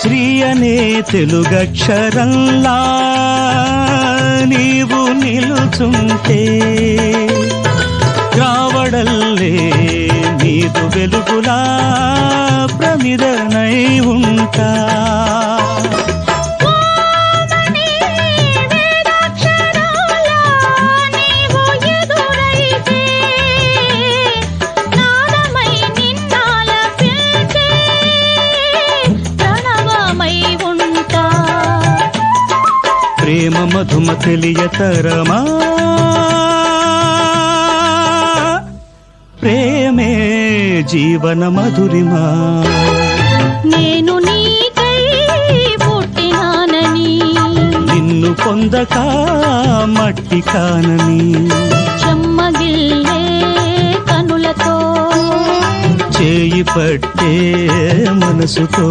శ్రీ అనే తెలుగక్షరంలా నీవు నిలుచుంటే రావడల్లే నీదు వెలుగులా ప్రమిదనై ఉంటా. ప్రేమ మధుమ తెలియతరమా, ప్రేమే జీవన మధురిమా. నేను నీకై పుట్టినానని, నిన్ను పొందక మట్టి కానని, చెమ్మగిల్లే కనులతో చేయి పట్టే మనసుతో